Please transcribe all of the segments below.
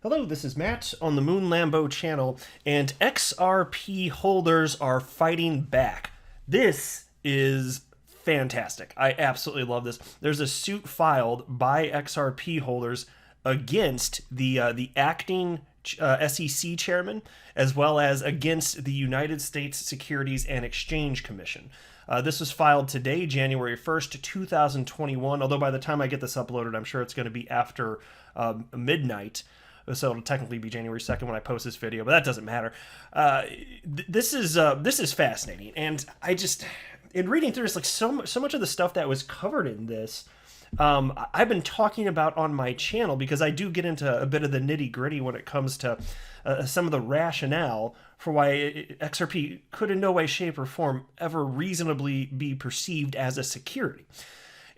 Hello, this is Matt on the Moon Lambo channel, and XRP holders are fighting back. This is fantastic. I absolutely love this. There's a suit filed by XRP holders against the acting SEC chairman, as well as against the United States Securities and Exchange Commission. This was filed today, January 1st, 2021, although by the time I get this uploaded, I'm sure it's going to be after midnight. So it'll technically be January 2nd when I post this video, but that doesn't matter. This is fascinating, and in reading through this, like so much of the stuff that was covered in this, I've been talking about on my channel because I do get into a bit of the nitty gritty when it comes to some of the rationale for why XRP could in no way, shape, or form ever reasonably be perceived as a security.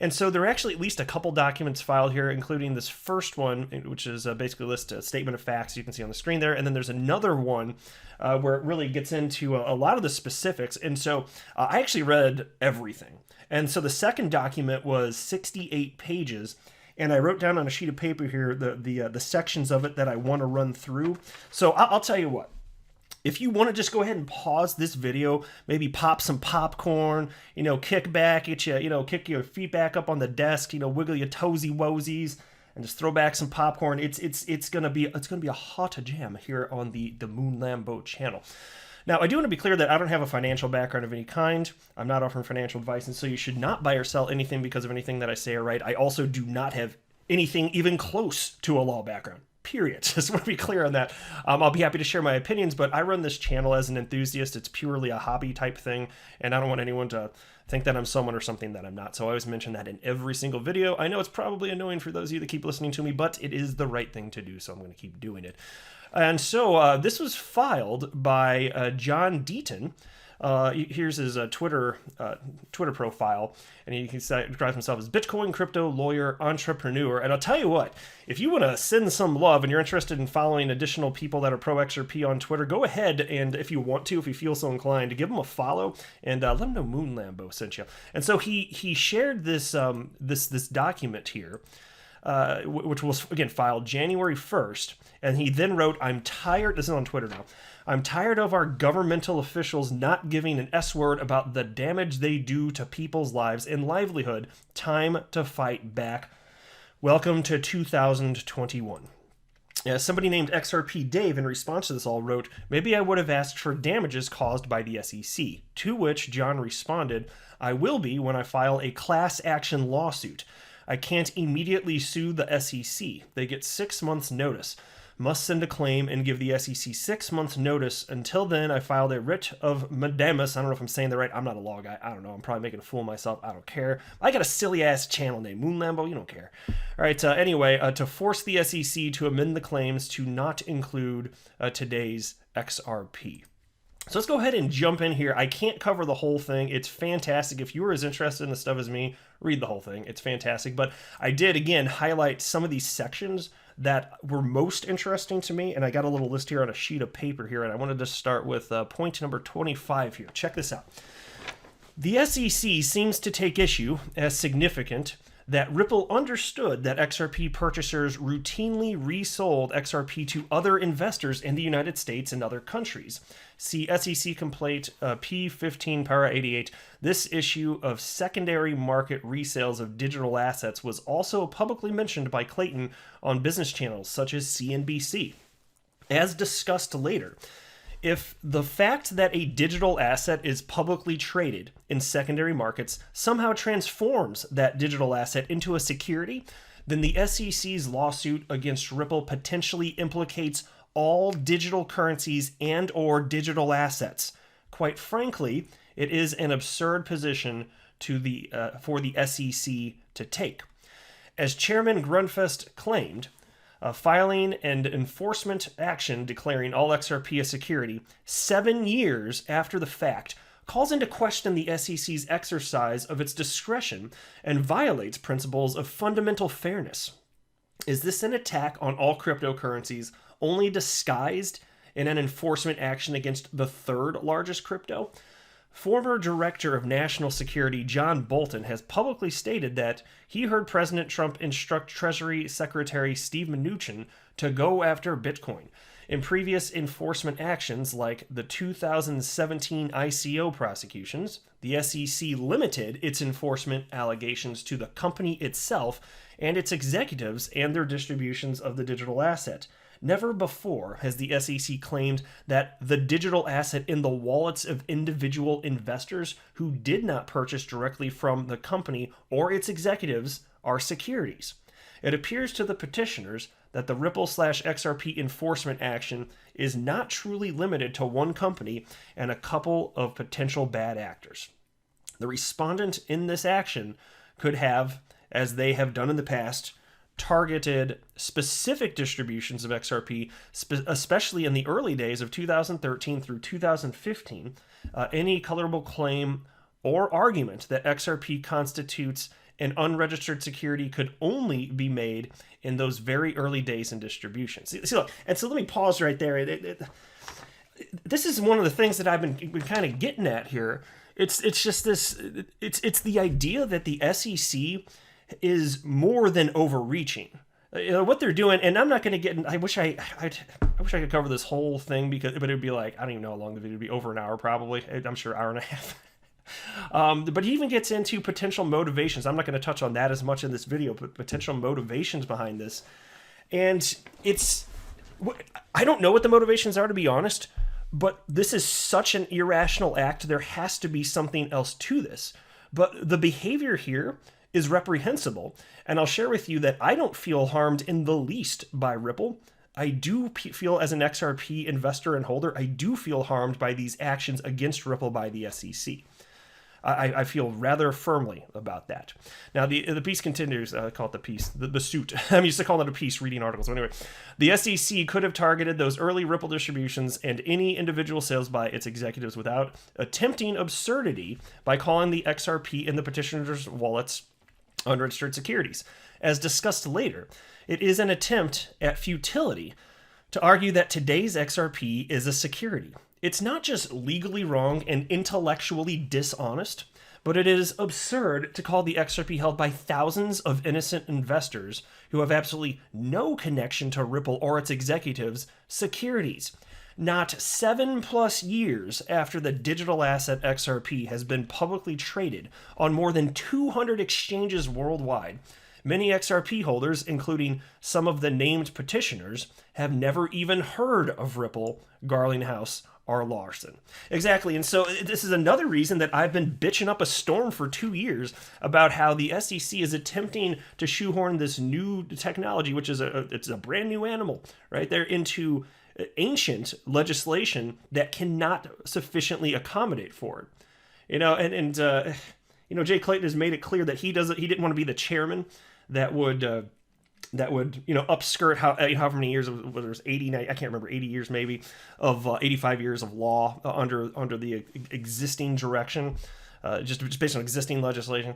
And so there are actually at least a couple documents filed here, including this first one, which is basically a statement of facts you can see on the screen there. And then there's another one where it really gets into a lot of the specifics. And so I actually read everything. And so the second document was 68 pages. And I wrote down on a sheet of paper here the sections of it that I want to run through. So I'll tell you what. If you want to just go ahead and pause this video, maybe pop some popcorn, kick back, kick your feet back up on the desk, wiggle your toesy woesies, and just throw back some popcorn. It's gonna be a hot jam here on the Moon Lambo channel. Now, I do want to be clear that I don't have a financial background of any kind. I'm not offering financial advice, and so you should not buy or sell anything because of anything that I say or write. I also do not have anything even close to a law background. Period. Just want to be clear on that. I'll be happy to share my opinions, but I run this channel as an enthusiast. It's purely a hobby type thing, and I don't want anyone to think that I'm someone or something that I'm not. So I always mention that in every single video. I know it's probably annoying for those of you that keep listening to me, but it is the right thing to do, so I'm going to keep doing it. And so this was filed by John Deaton. Here's his Twitter profile, and he describes himself as Bitcoin crypto lawyer entrepreneur. And I'll tell you what, if you want to send some love and you're interested in following additional people that are pro XRP on Twitter, go ahead and if you want to, if you feel so inclined, to give them a follow and let them know Moon Lambo sent you. And so he shared this this document here. Which was, again, filed January 1st, and he then wrote, I'm tired, this is on Twitter now, I'm tired of our governmental officials not giving an S word about the damage they do to people's lives and livelihood. Time to fight back. Welcome to 2021. Somebody named XRP Dave, in response to this all, wrote, maybe I would have asked for damages caused by the SEC, to which John responded, I will be when I file a class action lawsuit. I can't immediately sue the SEC. They get 6 months notice. Must send a claim and give the SEC 6 months notice. Until then, I filed a writ of mandamus. I don't know if I'm saying that right. I'm not a law guy. I don't know. I'm probably making a fool of myself. I don't care. I got a silly ass channel named Moon Lambo. You don't care. All right. Anyway, to force the SEC to amend the claims to not include today's XRP. So let's go ahead and jump in here. I can't cover the whole thing. It's fantastic. If you were as interested in the stuff as me, read the whole thing. It's fantastic. But I did, again, highlight some of these sections that were most interesting to me. And I got a little list here on a sheet of paper here. And I wanted to start with point number 25 here. Check this out. The SEC seems to take issue as significant that Ripple understood that XRP purchasers routinely resold XRP to other investors in the United States and other countries. See SEC complaint P15 para 88. This issue of secondary market resales of digital assets was also publicly mentioned by Clayton on business channels such as CNBC. As discussed later, if the fact that a digital asset is publicly traded in secondary markets somehow transforms that digital asset into a security, then the SEC's lawsuit against Ripple potentially implicates all digital currencies and or digital assets. Quite frankly, it is an absurd position for the SEC to take. As Chairman Grunfest claimed, filing and enforcement action declaring all XRP a security 7 years after the fact calls into question the SEC's exercise of its discretion and violates principles of fundamental fairness. Is this an attack on all cryptocurrencies only disguised in an enforcement action against the third largest crypto? Former Director of National Security John Bolton has publicly stated that he heard President Trump instruct Treasury Secretary Steve Mnuchin to go after Bitcoin. In previous enforcement actions like the 2017 ICO prosecutions, the SEC limited its enforcement allegations to the company itself and its executives and their distributions of the digital asset. Never before has the SEC claimed that the digital asset in the wallets of individual investors who did not purchase directly from the company or its executives are securities. It appears to the petitioners that the Ripple/XRP enforcement action is not truly limited to one company and a couple of potential bad actors. The respondent in this action could have, as they have done in the past, targeted specific distributions of XRP, especially in the early days of 2013 through 2015. Any colorable claim or argument that XRP constitutes an unregistered security could only be made in those very early days in distribution. See, look, and so let me pause right there. This is one of the things that I've been kind of getting at here. It's just this. It's the idea that the SEC is more than overreaching. What they're doing, and I'm not going to get. I wish I could cover this whole thing but it'd be like, I don't even know how long the video would be. Over an hour probably. I'm sure hour and a half. But he even gets into potential motivations. I'm not going to touch on that as much in this video, but potential motivations behind this. And I don't know what the motivations are, to be honest, but this is such an irrational act. There has to be something else to this. But the behavior here is reprehensible. And I'll share with you that I don't feel harmed in the least by Ripple. I do feel, as an XRP investor and holder, I do feel harmed by these actions against Ripple by the SEC. I feel rather firmly about that. Now, the piece continues. I call it the piece, the suit. I'm used to calling it a piece, reading articles. So anyway, the SEC could have targeted those early Ripple distributions and any individual sales by its executives without attempting absurdity by calling the XRP in the petitioner's wallets unregistered securities. As discussed later, it is an attempt at futility to argue that today's XRP is a security. It's not just legally wrong and intellectually dishonest, but it is absurd to call the XRP held by thousands of innocent investors who have absolutely no connection to Ripple or its executives securities. Not 7+ years after the digital asset XRP has been publicly traded on more than 200 exchanges worldwide, many XRP holders, including some of the named petitioners, have never even heard of Ripple, Garlinghouse, or Larson. Exactly, and so this is another reason that I've been bitching up a storm for 2 years about how the SEC is attempting to shoehorn this new technology, which is it's a brand new animal, right? They're into ancient legislation that cannot sufficiently accommodate for it. Jay Clayton has made it clear that he didn't want to be the chairman that would upskirt however many years, whether it was 80, I can't remember, 80 years maybe, of 85 years of law under the existing direction, just based on existing legislation.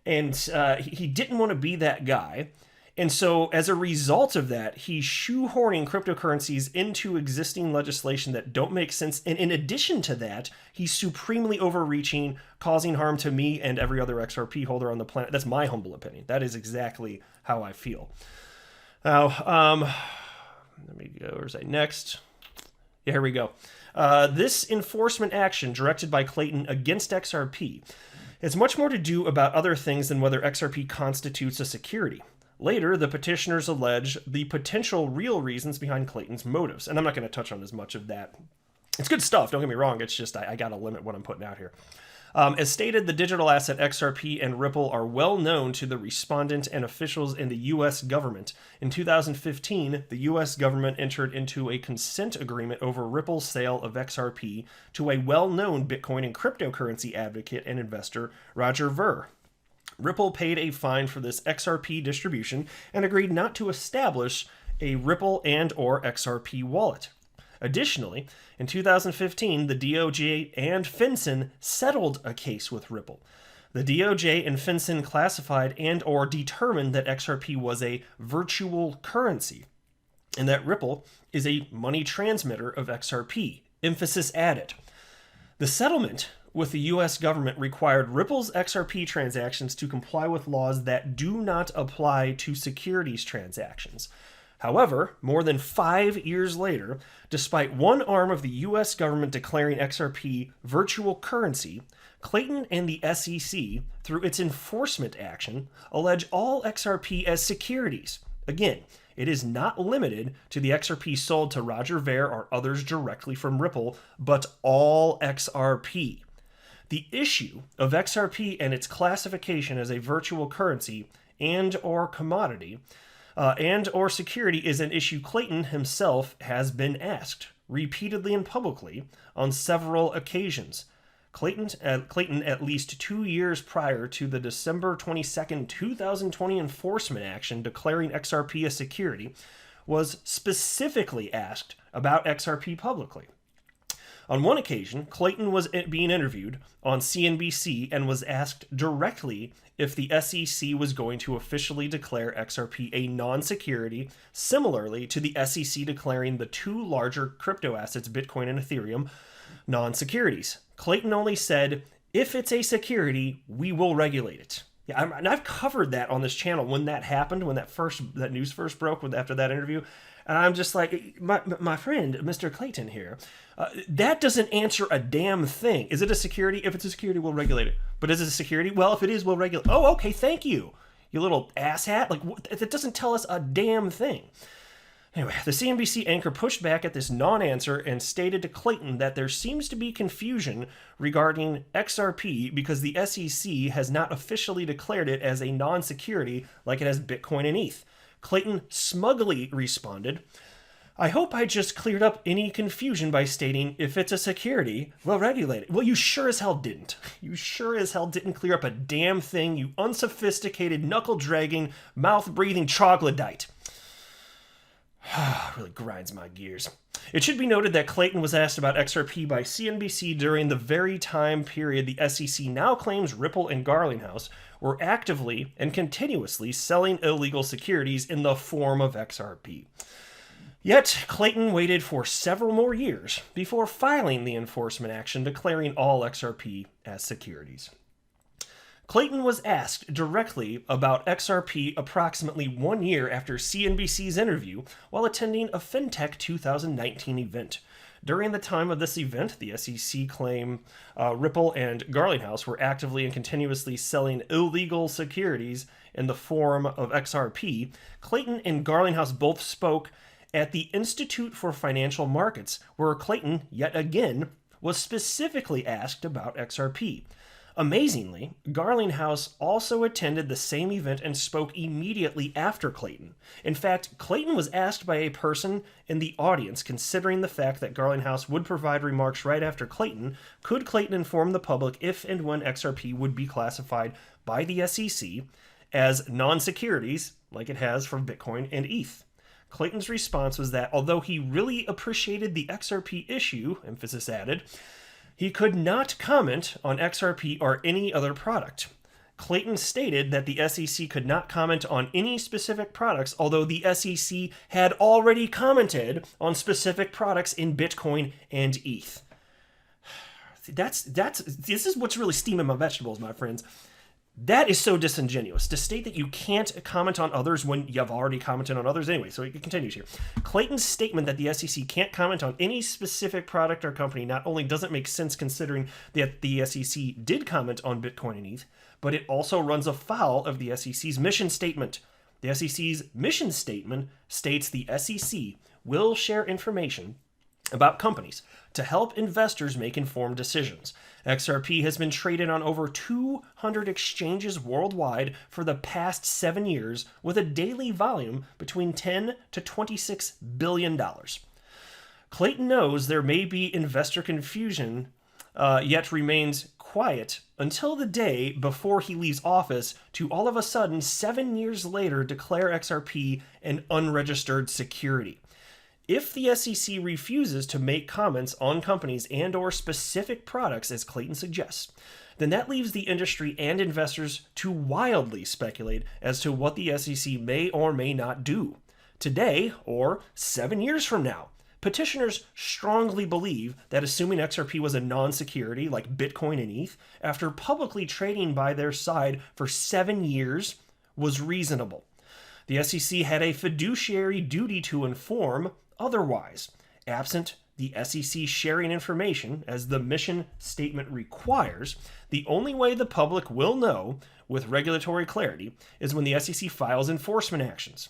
And he didn't want to be that guy. And so as a result of that, he's shoehorning cryptocurrencies into existing legislation that don't make sense. And in addition to that, he's supremely overreaching, causing harm to me and every other XRP holder on the planet. That's my humble opinion. That is exactly how I feel. Now, let me go. Where's that next? Yeah, here we go. This enforcement action directed by Clayton against XRP has much more to do about other things than whether XRP constitutes a security. Later, the petitioners allege the potential real reasons behind Clayton's motives, and I'm not going to touch on as much of that. It's good stuff, don't get me wrong, it's just I got to limit what I'm putting out here. As stated, the digital asset XRP and Ripple are well known to the respondent and officials in the U.S. government. In 2015, the U.S. government entered into a consent agreement over Ripple's sale of XRP to a well-known Bitcoin and cryptocurrency advocate and investor, Roger Ver. Ripple paid a fine for this XRP distribution and agreed not to establish a Ripple and/or XRP wallet. Additionally, in 2015, the DOJ and FinCEN settled a case with Ripple. The DOJ and FinCEN classified and/or determined that XRP was a virtual currency and that Ripple is a money transmitter of XRP. Emphasis added. The settlement with the U.S. government required Ripple's XRP transactions to comply with laws that do not apply to securities transactions. However, more than 5 years later, despite one arm of the US government declaring XRP virtual currency, Clayton and the SEC, through its enforcement action, allege all XRP as securities. Again, it is not limited to the XRP sold to Roger Ver or others directly from Ripple, but all XRP. The issue of XRP and its classification as a virtual currency and or commodity and or security is an issue Clayton himself has been asked repeatedly and publicly on several occasions. Clayton, at least 2 years prior to the December 22nd, 2020 enforcement action declaring XRP a security, was specifically asked about XRP publicly. On one occasion, Clayton was being interviewed on CNBC and was asked directly if the SEC was going to officially declare XRP a non-security, similarly to the SEC declaring the two larger crypto assets, Bitcoin and Ethereum, non-securities. Clayton only said, if it's a security, we will regulate it. Yeah, and I've covered that on this channel when that happened, when that news first broke after that interview. And I'm just like, my friend, Mr. Clayton here, that doesn't answer a damn thing. Is it a security? If it's a security, we'll regulate it. But is it a security? Well, if it is, we'll regulate it. Oh, okay, thank you, you little asshat. Like, that doesn't tell us a damn thing. Anyway, the CNBC anchor pushed back at this non-answer and stated to Clayton that there seems to be confusion regarding XRP because the SEC has not officially declared it as a non-security like it has Bitcoin and ETH. Clayton smugly responded, I hope I just cleared up any confusion by stating, if it's a security, we'll regulate it. Well, you sure as hell didn't. You sure as hell didn't clear up a damn thing, you unsophisticated, knuckle-dragging, mouth-breathing troglodyte. Really grinds my gears. It should be noted that Clayton was asked about XRP by CNBC during the very time period the SEC now claims Ripple and Garlinghouse were actively and continuously selling illegal securities in the form of XRP. Yet, Clayton waited for several more years before filing the enforcement action declaring all XRP as securities. Clayton was asked directly about XRP approximately 1 year after CNBC's interview while attending a FinTech 2019 event. During the time of this event, the SEC claimed Ripple and Garlinghouse were actively and continuously selling illegal securities in the form of XRP. Clayton and Garlinghouse both spoke at the Institute for Financial Markets, where Clayton, yet again, was specifically asked about XRP. Amazingly, Garlinghouse also attended the same event and spoke immediately after Clayton. In fact, Clayton was asked by a person in the audience, considering the fact that Garlinghouse would provide remarks right after Clayton, could Clayton inform the public if and when XRP would be classified by the SEC as non-securities, like it has for Bitcoin and ETH? Clayton's response was that although he really appreciated the XRP issue, emphasis added, he could not comment on XRP or any other product. Clayton stated that the SEC could not comment on any specific products, although the SEC had already commented on specific products in Bitcoin and ETH. This is what's really steaming my vegetables, my friends. That is so disingenuous, to state that you can't comment on others when you've already commented on others anyway. So it continues here. Clayton's statement that the SEC can't comment on any specific product or company not only doesn't make sense considering that the SEC did comment on Bitcoin and ETH, but it also runs afoul of the SEC's mission statement. The SEC's mission statement states the SEC will share information about companies to help investors make informed decisions. XRP has been traded on over 200 exchanges worldwide for the past 7 years with a daily volume between $10 to $26 billion. Clayton knows there may be investor confusion, yet remains quiet until the day before he leaves office to all of a sudden, 7 years later, declare XRP an unregistered security. If the SEC refuses to make comments on companies and or specific products, as Clayton suggests, then that leaves the industry and investors to wildly speculate as to what the SEC may or may not do. Today, or 7 years from now, petitioners strongly believe that assuming XRP was a non-security like Bitcoin and ETH, after publicly trading by their side for 7 years, was reasonable. The SEC had a fiduciary duty to inform otherwise. Absent the SEC sharing information, as the mission statement requires, the only way the public will know with regulatory clarity is when the SEC files enforcement actions.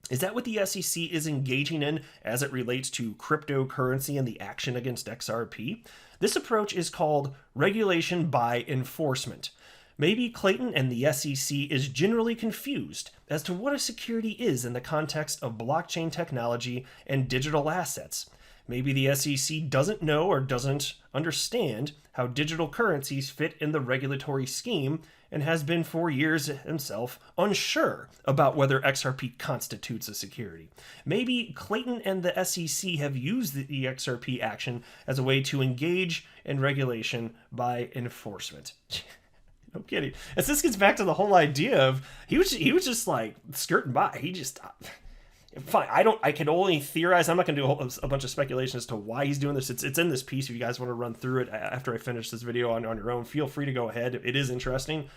Is that what the SEC is engaging in as it relates to cryptocurrency and the action against XRP? This approach is called regulation by enforcement. Maybe Clayton and the SEC is generally confused as to what a security is in the context of blockchain technology and digital assets. Maybe the SEC doesn't know or doesn't understand how digital currencies fit in the regulatory scheme and has been for years himself unsure about whether XRP constitutes a security. Maybe Clayton and the SEC have used the XRP action as a way to engage in regulation by enforcement. No kidding. As this gets back to the whole idea of he was just like skirting by. He just fine. I can only theorize. I'm not going to do a bunch of speculation as to why he's doing this. It's in this piece. If you guys want to run through it after I finish this video on your own, feel free to go ahead. It is interesting,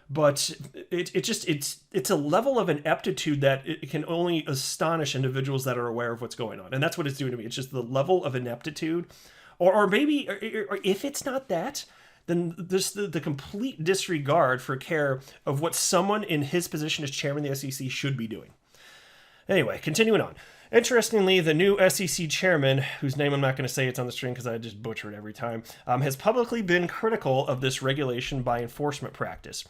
but it's a level of ineptitude that it can only astonish individuals that are aware of what's going on, and that's what it's doing to me. It's just the level of ineptitude, or maybe or if it's not that, then there's the complete disregard for care of what someone in his position as chairman of the SEC should be doing. Anyway, continuing on. Interestingly, the new SEC chairman, whose name I'm not going to say, it's on the screen because I just butcher it every time, has publicly been critical of this regulation by enforcement practice.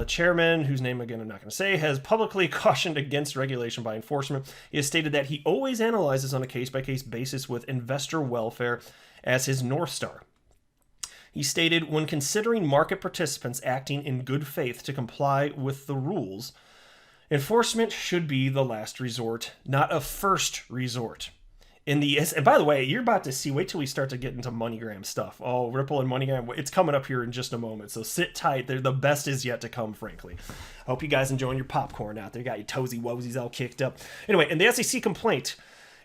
Chairman, whose name again I'm not going to say, has publicly cautioned against regulation by enforcement. He has stated that he always analyzes on a case-by-case basis with investor welfare as his North Star. He stated, when considering market participants acting in good faith to comply with the rules, enforcement should be the last resort, not a first resort. And by the way, you're about to see, wait till we start to get into MoneyGram stuff. Oh, Ripple and MoneyGram, it's coming up here in just a moment. So sit tight. The best is yet to come, frankly. Hope you guys enjoying your popcorn out there. You got your toesy woesies all kicked up. Anyway, in the SEC complaint,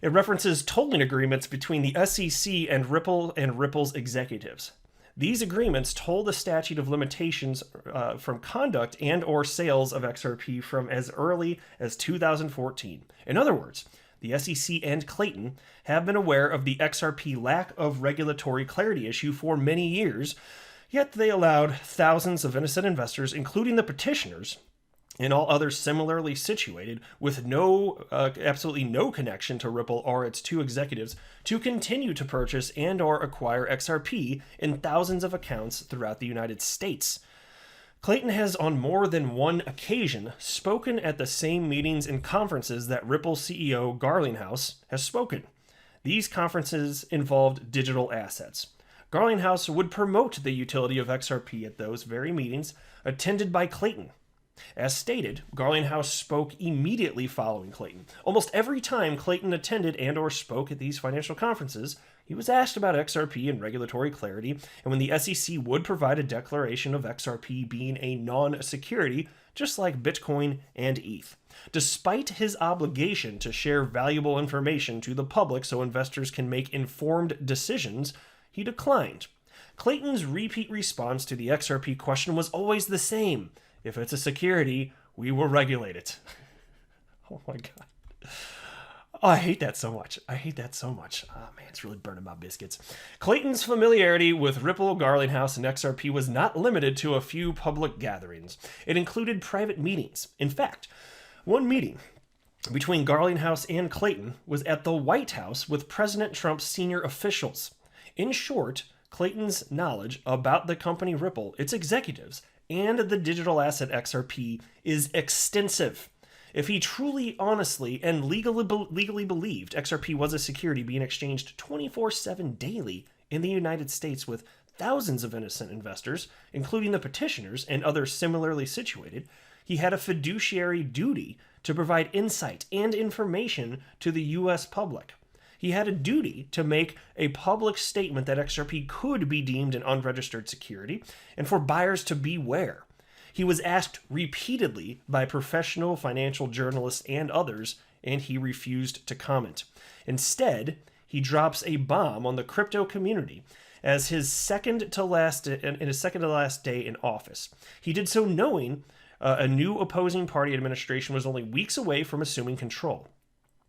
it references tolling agreements between the SEC and Ripple's executives. These agreements toll the statute of limitations from conduct and or sales of XRP from as early as 2014. In other words, the SEC and Clayton have been aware of the XRP lack of regulatory clarity issue for many years, yet they allowed thousands of innocent investors, including the petitioners, and all others similarly situated with absolutely no connection to Ripple or its two executives, to continue to purchase and or acquire XRP in thousands of accounts throughout the United States. Clayton has on more than one occasion spoken at the same meetings and conferences that Ripple CEO Garlinghouse has spoken. These conferences involved digital assets. Garlinghouse would promote the utility of XRP at those very meetings, attended by Clayton. As stated, Garlinghouse spoke immediately following Clayton. Almost every time Clayton attended and or spoke at these financial conferences, he was asked about XRP and regulatory clarity, and when the SEC would provide a declaration of XRP being a non-security, just like Bitcoin and ETH. Despite his obligation to share valuable information to the public so investors can make informed decisions, he declined. Clayton's repeat response to the XRP question was always the same. If it's a security, we will regulate it. Oh my God. Oh, I hate that so much. Oh man, it's really burning my biscuits. Clayton's familiarity with Ripple, Garlinghouse, and XRP was not limited to a few public gatherings. It included private meetings. In fact, one meeting between Garlinghouse and Clayton was at the White House with President Trump's senior officials. In short, Clayton's knowledge about the company Ripple, its executives, and the digital asset XRP is extensive. If he truly, honestly, and legally believed XRP was a security being exchanged 24/7 daily in the United States with thousands of innocent investors, including the petitioners and others similarly situated, he had a fiduciary duty to provide insight and information to the U.S. public. He had a duty to make a public statement that XRP could be deemed an unregistered security, and for buyers to beware. He was asked repeatedly by professional financial journalists and others, and he refused to comment. Instead, he drops a bomb on the crypto community as his second to last day in office. He did so knowing a new opposing party administration was only weeks away from assuming control.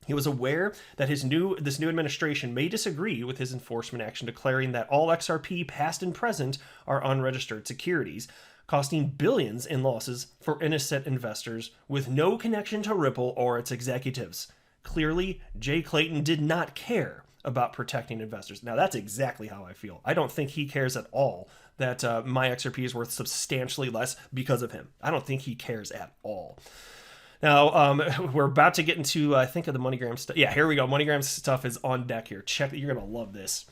He was aware that this new administration may disagree with his enforcement action, declaring that all XRP, past and present, are unregistered securities, costing billions in losses for innocent investors with no connection to Ripple or its executives. Clearly, Jay Clayton did not care about protecting investors. Now, that's exactly how I feel. I don't think he cares at all that my XRP is worth substantially less because of him. I don't think he cares at all. Now, we're about to get into, I think, of the MoneyGram stuff. Yeah, here we go. MoneyGram stuff is on deck here. Check it. You're going to love this.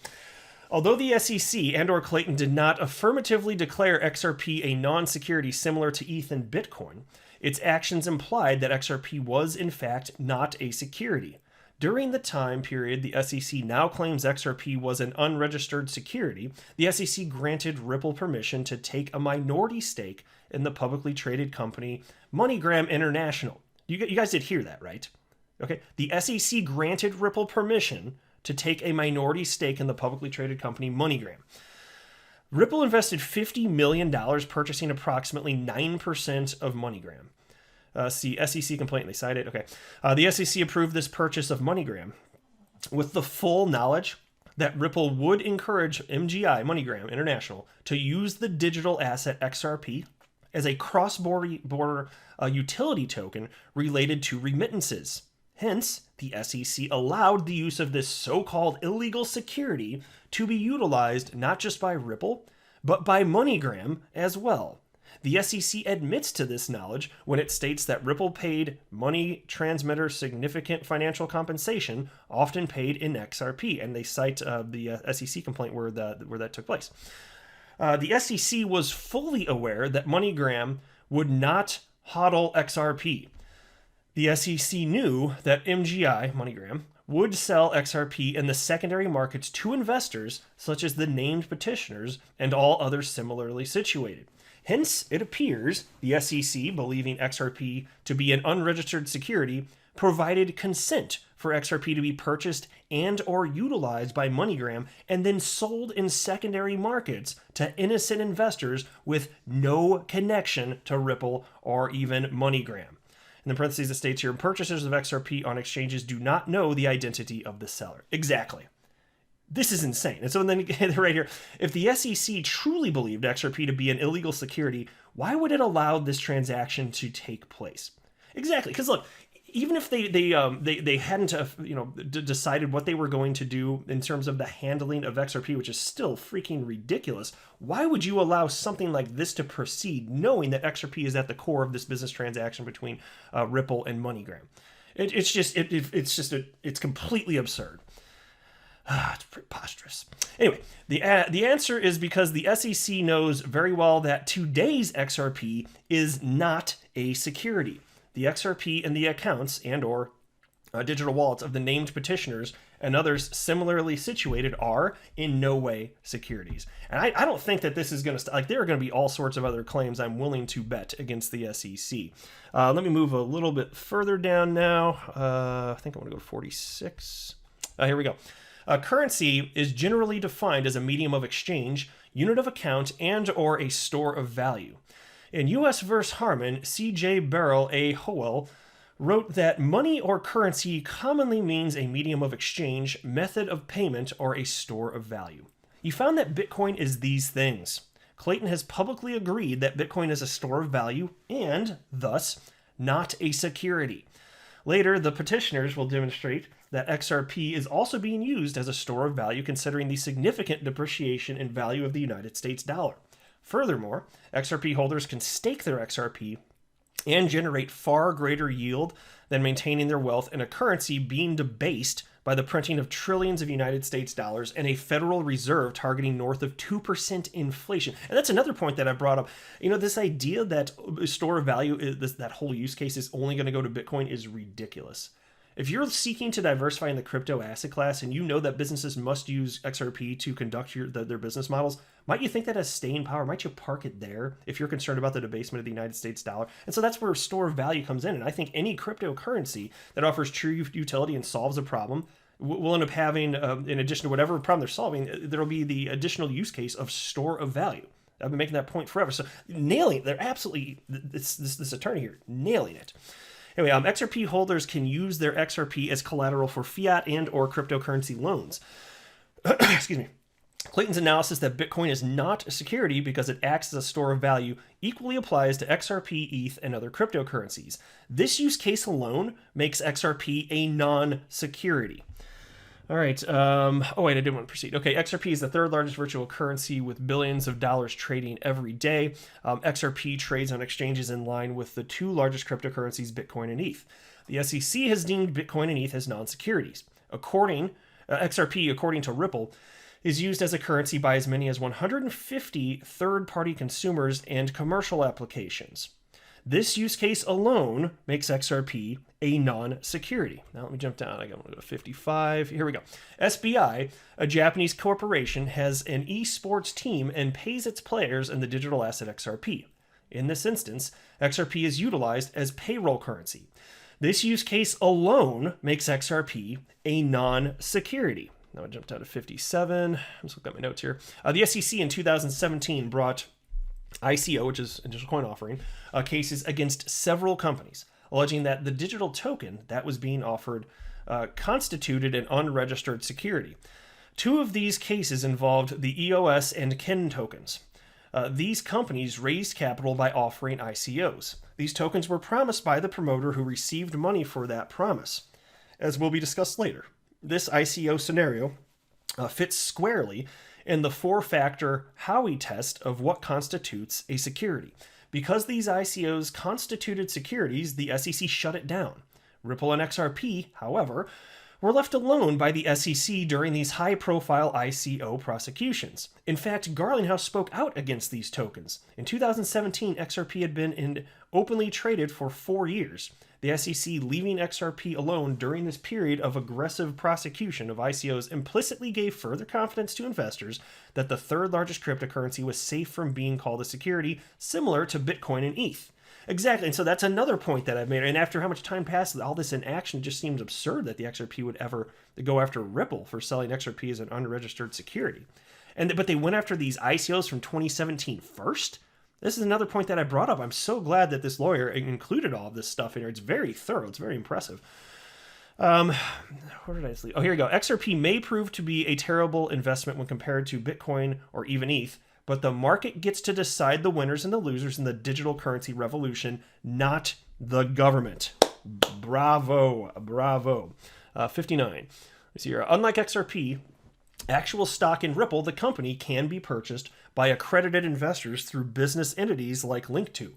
Although the SEC and/or Clayton did not affirmatively declare XRP a non-security similar to ETH and Bitcoin, its actions implied that XRP was, in fact, not a security. During the time period the SEC now claims XRP was an unregistered security, the SEC granted Ripple permission to take a minority stake in the publicly traded company MoneyGram International. You guys did hear that, right? Okay. The SEC granted Ripple permission to take a minority stake in the publicly traded company MoneyGram. Ripple invested $50 million purchasing approximately 9% of MoneyGram. See SEC complaint, they cite it. Okay. The SEC approved this purchase of MoneyGram with the full knowledge that Ripple would encourage MGI, MoneyGram International, to use the digital asset XRP as a cross-border utility token related to remittances. Hence, the SEC allowed the use of this so-called illegal security to be utilized not just by Ripple, but by MoneyGram as well. The SEC admits to this knowledge when it states that Ripple paid money transmitters significant financial compensation, often paid in XRP, and they cite the SEC complaint where that took place. The SEC was fully aware that MoneyGram would not hodl XRP. The SEC knew that MGI, MoneyGram, would sell XRP in the secondary markets to investors such as the named petitioners and all others similarly situated. Hence, it appears the SEC, believing XRP to be an unregistered security, provided consent for XRP to be purchased and or utilized by MoneyGram and then sold in secondary markets to innocent investors with no connection to Ripple or even MoneyGram. In the parentheses, it states here, purchasers of XRP on exchanges do not know the identity of the seller. Exactly. This is insane. And so then right here, if the SEC truly believed XRP to be an illegal security, why would it allow this transaction to take place? Exactly. Because look, even if they hadn't decided what they were going to do in terms of the handling of XRP, which is still freaking ridiculous, why would you allow something like this to proceed, knowing that XRP is at the core of this business transaction between Ripple and MoneyGram? It's completely absurd. It's preposterous. Anyway, the answer is because the SEC knows very well that today's XRP is not a security. The XRP and the accounts and or digital wallets of the named petitioners and others similarly situated are in no way securities. And I don't think that this is going to there are going to be all sorts of other claims I'm willing to bet against the SEC. Let me move a little bit further down now. I think I want to go to 46. Here we go. Currency is generally defined as a medium of exchange, unit of account, and or a store of value. In U.S. v. Harmon, C.J. Barrell A. Howell wrote that money or currency commonly means a medium of exchange, method of payment, or a store of value. He found that Bitcoin is these things. Clayton has publicly agreed that Bitcoin is a store of value and, thus, not a security. Later, the petitioners will demonstrate that XRP is also being used as a store of value considering the significant depreciation in value of the United States dollar. Furthermore, XRP holders can stake their XRP and generate far greater yield than maintaining their wealth in a currency being debased by the printing of trillions of United States dollars and a Federal Reserve targeting north of 2% inflation. And that's another point that I brought up. This idea that store of value, that whole use case is only going to go to Bitcoin is ridiculous. If you're seeking to diversify in the crypto asset class and you know that businesses must use XRP to conduct their business models, might you think that has staying power? Might you park it there if you're concerned about the debasement of the United States dollar? And so that's where store of value comes in. And I think any cryptocurrency that offers true utility and solves a problem will end up having, in addition to whatever problem they're solving, there will be the additional use case of store of value. I've been making that point forever. So nailing, they're absolutely, this attorney here, nailing it. Anyway, XRP holders can use their XRP as collateral for fiat and or cryptocurrency loans. Excuse me. Clayton's analysis that Bitcoin is not a security because it acts as a store of value equally applies to XRP, ETH, and other cryptocurrencies. This use case alone makes XRP a non-security. All right. Oh, wait, I didn't want to proceed. Okay, XRP is the third largest virtual currency with billions of dollars trading every day. XRP trades on exchanges in line with the two largest cryptocurrencies, Bitcoin and ETH. The SEC has deemed Bitcoin and ETH as non-securities. XRP, according to Ripple, is used as a currency by as many as 150 third-party consumers and commercial applications. This use case alone makes XRP a non-security. Now let me jump down. I got to go to 55. Here we go. SBI, a Japanese corporation, has an esports team and pays its players in the digital asset XRP. In this instance, XRP is utilized as payroll currency. This use case alone makes XRP a non-security. Now I jumped down to 57. I'm just looking at my notes here. The SEC in 2017 brought ICO, which is initial coin offering, cases against several companies, alleging that the digital token that was being offered constituted an unregistered security. Two of these cases involved the EOS and KEN tokens. These companies raised capital by offering ICOs. These tokens were promised by the promoter who received money for that promise, as will be discussed later. This ICO scenario fits squarely in the four-factor Howey test of what constitutes a security. Because these ICOs constituted securities, the SEC shut it down. Ripple and XRP, however, were left alone by the SEC during these high-profile ICO prosecutions. In fact, Garlinghouse spoke out against these tokens. In 2017, XRP had been openly traded for 4 years. The SEC leaving XRP alone during this period of aggressive prosecution of ICOs implicitly gave further confidence to investors that the third largest cryptocurrency was safe from being called a security, similar to Bitcoin and ETH. Exactly, and so that's another point that I've made. And after how much time passed, all this inaction, it just seems absurd that the XRP would ever go after Ripple for selling XRP as an unregistered security. But they went after these ICOs from 2017 first? This is another point that I brought up. I'm so glad that this lawyer included all of this stuff in here. It's very thorough. It's very impressive. Where did I sleep? Oh, here we go. XRP may prove to be a terrible investment when compared to Bitcoin or even ETH, but the market gets to decide the winners and the losers in the digital currency revolution, not the government. Bravo. Bravo. 59. Let's see here. Unlike XRP, actual stock in Ripple, the company, can be purchased by accredited investors through business entities like Link2.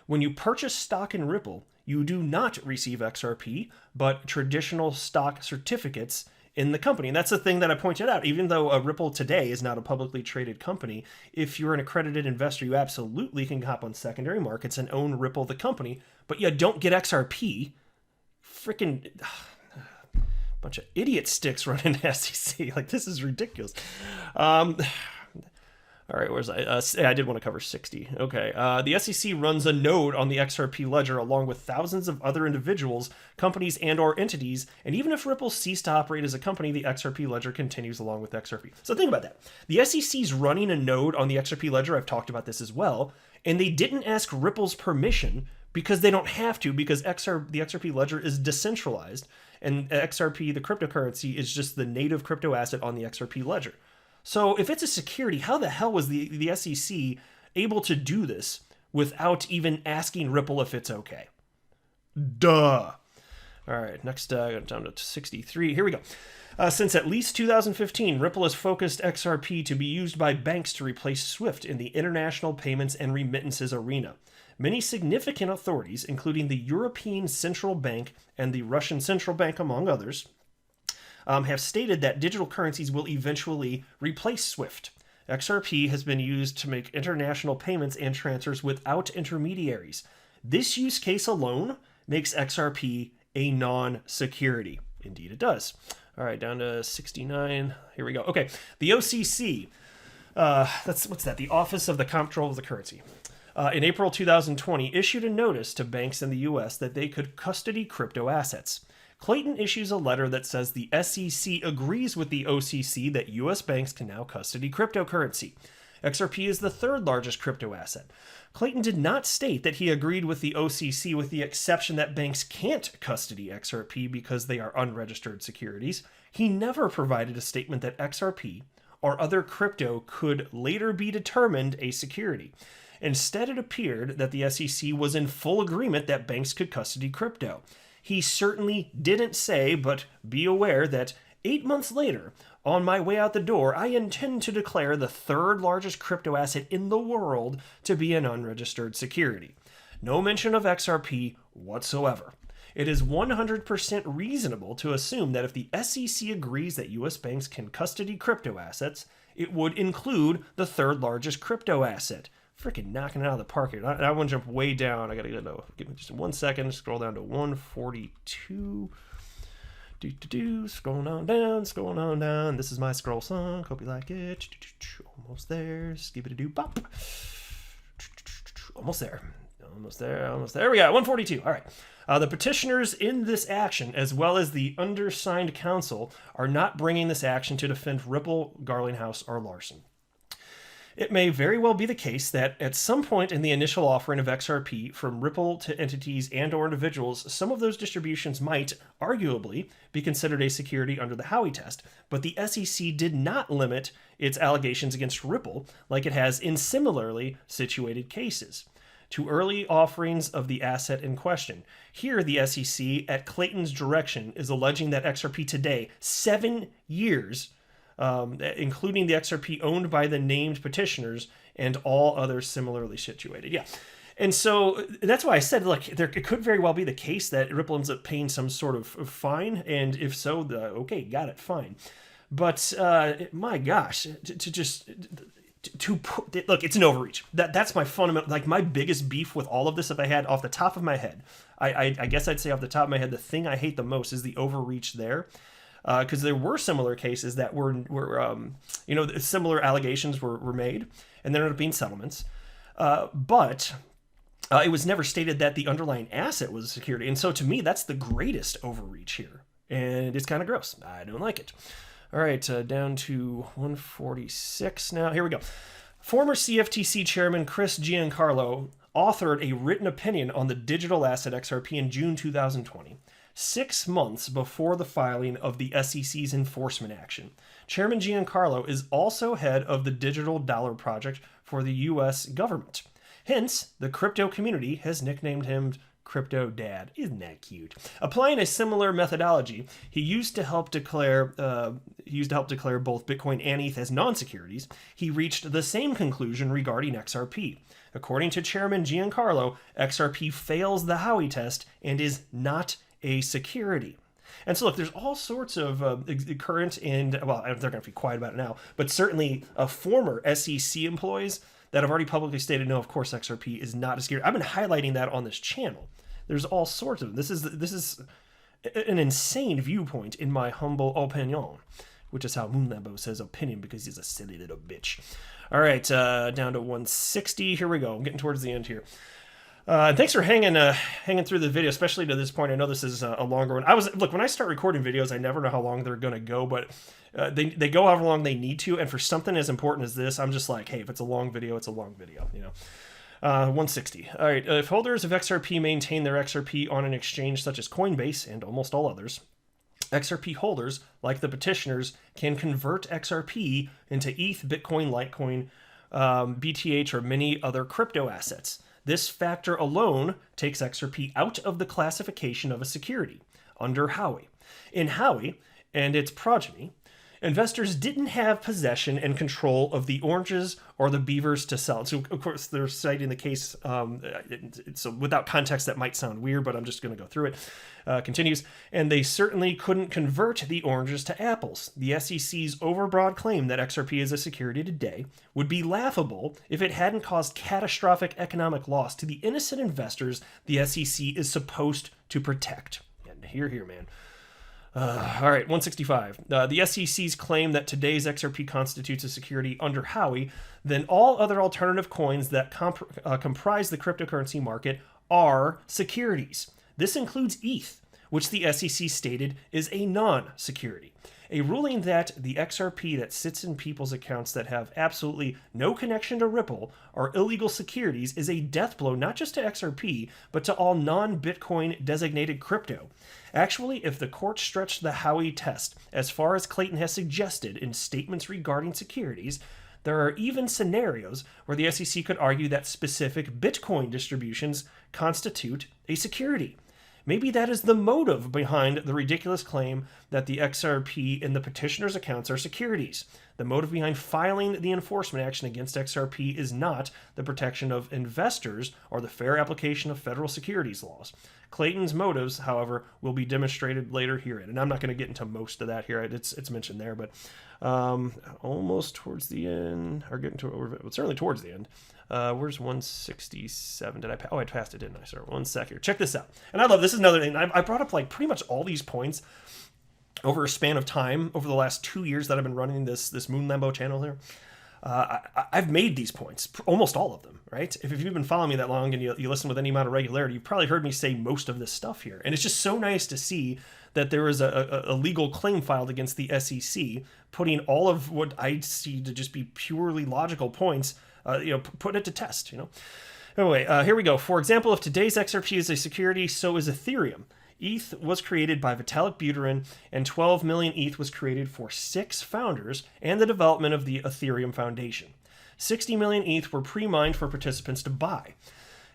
When you purchase stock in Ripple, you do not receive XRP, but traditional stock certificates in the company. And that's the thing that I pointed out. Even though Ripple today is not a publicly traded company, if you're an accredited investor, you absolutely can hop on secondary markets and own Ripple, the company, but you don't get XRP. Freaking bunch of idiot sticks running the SEC. Like, this is ridiculous. All right, where's I did want to cover 60. Okay. The SEC runs a node on the XRP ledger along with thousands of other individuals, companies, and or entities. And even if Ripple ceased to operate as a company, the XRP ledger continues along with XRP. So think about that. The SEC's running a node on the XRP ledger. I've talked about this as well. And they didn't ask Ripple's permission because they don't have to, because the XRP ledger is decentralized. And XRP, the cryptocurrency, is just the native crypto asset on the XRP ledger. So if it's a security, how the hell was the SEC able to do this without even asking Ripple if it's okay? Duh. All right, next, down to 63. Here we go. Since at least 2015, Ripple has focused XRP to be used by banks to replace SWIFT in the international payments and remittances arena. Many significant authorities, including the European Central Bank and the Russian Central Bank, among others, have stated that digital currencies will eventually replace SWIFT. XRP has been used to make international payments and transfers without intermediaries. This use case alone makes XRP a non-security. Indeed it does. All right, down to 69. Here we go. Okay, the OCC, what's that? The Office of the Comptroller of the Currency. In April 2020, issued a notice to banks in the U.S. that they could custody crypto assets. Clayton issues a letter that says the SEC agrees with the OCC that U.S. banks can now custody cryptocurrency. XRP is the third largest crypto asset. Clayton did not state that he agreed with the OCC with the exception that banks can't custody XRP because they are unregistered securities. He never provided a statement that XRP or other crypto could later be determined a security. Instead, it appeared that the SEC was in full agreement that banks could custody crypto. He certainly didn't say, but be aware that 8 months later, on my way out the door, I intend to declare the third largest crypto asset in the world to be an unregistered security. No mention of XRP whatsoever. It is 100% reasonable to assume that if the SEC agrees that U.S. banks can custody crypto assets, it would include the third largest crypto asset. Freaking knocking it out of the park here. I want to jump way down. I gotta give me just 1 second. Scroll down to 142. Scrolling on down. This is my scroll song. Hope you like it. Almost there. Skip-a-doo bop. Almost there. There we go. 142. All right. The petitioners in this action, as well as the undersigned counsel, are not bringing this action to defend Ripple, Garlinghouse, or Larson. It may very well be the case that at some point in the initial offering of XRP from Ripple to entities and or individuals, some of those distributions might, arguably, be considered a security under the Howey test, but the SEC did not limit its allegations against Ripple like it has in similarly situated cases to early offerings of the asset in question. Here, the SEC, at Clayton's direction, is alleging that XRP today, 7 years including the XRP owned by the named petitioners and all others similarly situated. Yeah. And so that's why I said, like, it could very well be the case that Ripple ends up paying some sort of fine. And if so, okay, got it, fine. But my gosh, look, it's an overreach. That's my fundamental, like, my biggest beef with all of this. If I had off the top of my head, I guess I'd say off the top of my head, the thing I hate the most is the overreach there. Because there were similar cases that were similar allegations were made, and there ended up being settlements. But it was never stated that the underlying asset was a security. And so to me, that's the greatest overreach here. And it's kind of gross. I don't like it. All right, down to 146 now. Here we go. Former CFTC chairman Chris Giancarlo authored a written opinion on the digital asset XRP in June 2020. 6 months before the filing of the SEC's enforcement action. Chairman Giancarlo is also head of the Digital Dollar Project for the U.S. government. Hence, the crypto community has nicknamed him Crypto Dad. Isn't that cute? Applying a similar methodology, he used to help declare both Bitcoin and ETH as non-securities. He reached the same conclusion regarding XRP. According to Chairman Giancarlo, XRP fails the Howey test and is not a security. And so look, there's all sorts of current and, well, they're going to be quiet about it now, but certainly former SEC employees that have already publicly stated, no, of course XRP is not a security. I've been highlighting that on this channel. There's all sorts of, this is an insane viewpoint in my humble opinion, which is how Moon Lambo says opinion because he's a silly little bitch. All right, down to 160. Here we go. I'm getting towards the end here. Thanks for hanging through the video, especially to this point. I know this is a longer one. Look, when I start recording videos, I never know how long they're going to go, but they go however long they need to. And for something as important as this, I'm just like, hey, if it's a long video, it's a long video, you know. 160. All right. If holders of XRP maintain their XRP on an exchange such as Coinbase and almost all others, XRP holders, like the petitioners, can convert XRP into ETH, Bitcoin, Litecoin, BTH, or many other crypto assets. This factor alone takes XRP out of the classification of a security under Howey. In Howey and its progeny, investors didn't have possession and control of the oranges or the beavers to sell. So, of course, they're citing the case. So without context, that might sound weird, but I'm just going to go through it. Continues. And they certainly couldn't convert the oranges to apples. The SEC's overbroad claim that XRP is a security today would be laughable if it hadn't caused catastrophic economic loss to the innocent investors the SEC is supposed to protect. And here, man. All right, 165. The SEC's claim that today's XRP constitutes a security under Howey, then all other alternative coins that comprise the cryptocurrency market are securities. This includes ETH, which the SEC stated is a non-security. a ruling that the XRP that sits in people's accounts that have absolutely no connection to Ripple are illegal securities is a death blow not just to XRP, but to all non-Bitcoin designated crypto. Actually, if the court stretched the Howey test as far as Clayton has suggested in statements regarding securities, there are even scenarios where the SEC could argue that specific Bitcoin distributions constitute a security. Maybe that is the motive behind the ridiculous claim that the XRP in the petitioner's accounts are securities. The motive behind filing the enforcement action against XRP is not the protection of investors or the fair application of federal securities laws. Clayton's motives, however, will be demonstrated later herein, and I'm not going to get into most of that here. It's mentioned there, but almost towards the end, or getting to certainly towards the end. Where's 167? I passed it, didn't I? Sorry, 1 sec here. Check this out. And I love this. Is another thing. I brought up like pretty much all these points over a span of time over the last 2 years that I've been running this Moon Lambo channel here. I've made these points, almost all of them, right? If you've been following me that long and you listen with any amount of regularity, you've probably heard me say most of this stuff here. And it's just so nice to see that there is a legal claim filed against the SEC, putting all of what I see to just be purely logical points, putting it to test, Anyway, here we go. For example, if today's XRP is a security, so is Ethereum. ETH was created by Vitalik Buterin, and 12 million ETH was created for 6 founders and the development of the Ethereum Foundation. 60 million ETH were pre-mined for participants to buy.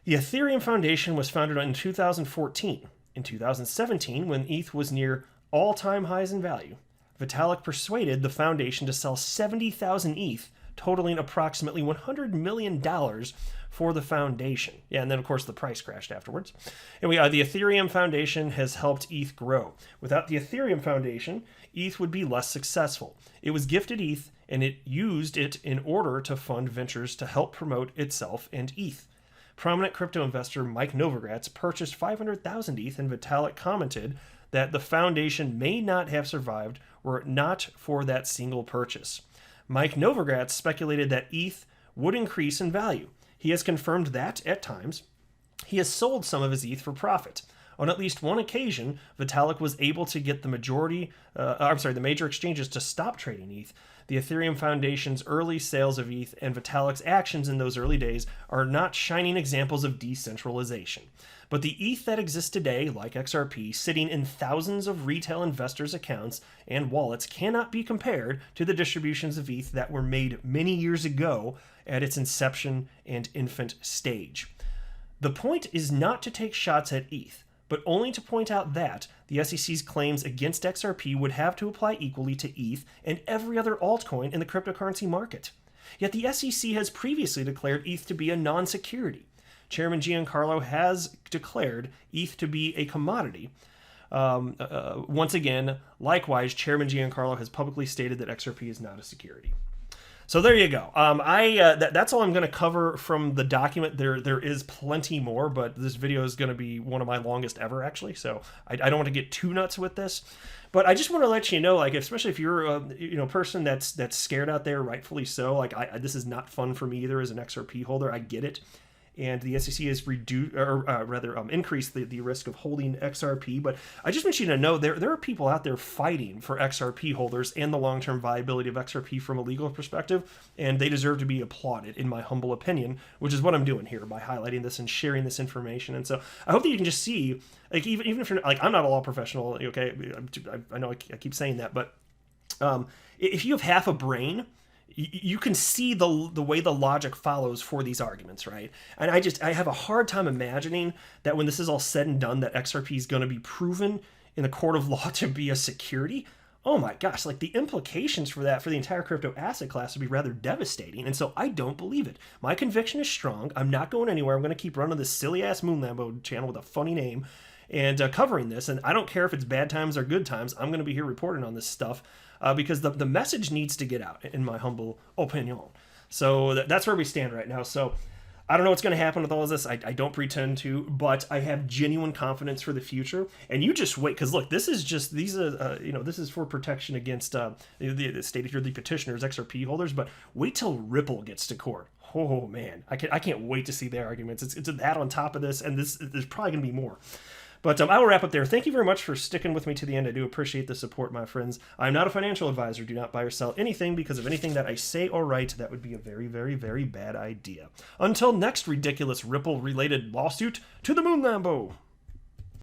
The Ethereum Foundation was founded in 2014. In 2017, when ETH was near all-time highs in value, Vitalik persuaded the foundation to sell 70,000 ETH, totaling approximately $100 million for the foundation. Yeah, and then of course the price crashed afterwards. Anyway, the Ethereum Foundation has helped ETH grow. Without the Ethereum Foundation, ETH would be less successful. It was gifted ETH, and it used it in order to fund ventures to help promote itself and ETH. Prominent crypto investor Mike Novogratz purchased 500,000 ETH, and Vitalik commented that the foundation may not have survived were it not for that single purchase. Mike Novogratz speculated that ETH would increase in value. He has confirmed that, at times, he has sold some of his ETH for profit. On at least one occasion, Vitalik was able to get the major exchanges to stop trading ETH. The Ethereum Foundation's early sales of ETH and Vitalik's actions in those early days are not shining examples of decentralization. But the ETH that exists today, like XRP, sitting in thousands of retail investors' accounts and wallets, cannot be compared to the distributions of ETH that were made many years ago at its inception and infant stage. The point is not to take shots at ETH, but only to point out that the SEC's claims against XRP would have to apply equally to ETH and every other altcoin in the cryptocurrency market. Yet the SEC has previously declared ETH to be a non-security. Chairman Giancarlo has declared ETH to be a commodity. Once again, likewise, Chairman Giancarlo has publicly stated that XRP is not a security. So there you go. That's all I'm going to cover from the document. There is plenty more, but this video is going to be one of my longest ever, actually. So I don't want to get too nuts with this, but I just want to let you know, like, especially if you're a person that's scared out there, rightfully so. Like, this is not fun for me either as an XRP holder. I get it. And the SEC has increased the risk of holding XRP. But I just want you to know there are people out there fighting for XRP holders and the long-term viability of XRP from a legal perspective, and they deserve to be applauded, in my humble opinion, which is what I'm doing here by highlighting this and sharing this information. And so I hope that you can just see, like, even if you're like, I'm not a law professional, okay? I know I keep saying that, but if you have half a brain, you can see the way the logic follows for these arguments, right? And I have a hard time imagining that when this is all said and done, that XRP is going to be proven in the court of law to be a security. Oh my gosh, like the implications for that for the entire crypto asset class would be rather devastating. And so I don't believe it. My conviction is strong. I'm not going anywhere. I'm going to keep running this silly ass Moon Lambo channel with a funny name and covering this. And I don't care if it's bad times or good times. I'm going to be here reporting on this stuff. Because the message needs to get out, in my humble opinion. So that's where we stand right now. So I don't know what's going to happen with all of this. I don't pretend to, but I have genuine confidence for the future. And you just wait, because look, this is just this is for protection against the stated here the petitioners, XRP holders. But wait till Ripple gets to court. Oh man, I can't wait to see their arguments. It's that on top of this, and there's probably going to be more. But I will wrap up there. Thank you very much for sticking with me to the end. I do appreciate the support, my friends. I'm not a financial advisor. Do not buy or sell anything because of anything that I say or write. That would be a very, very, very bad idea. Until next ridiculous Ripple-related lawsuit, to the moon, Lambo!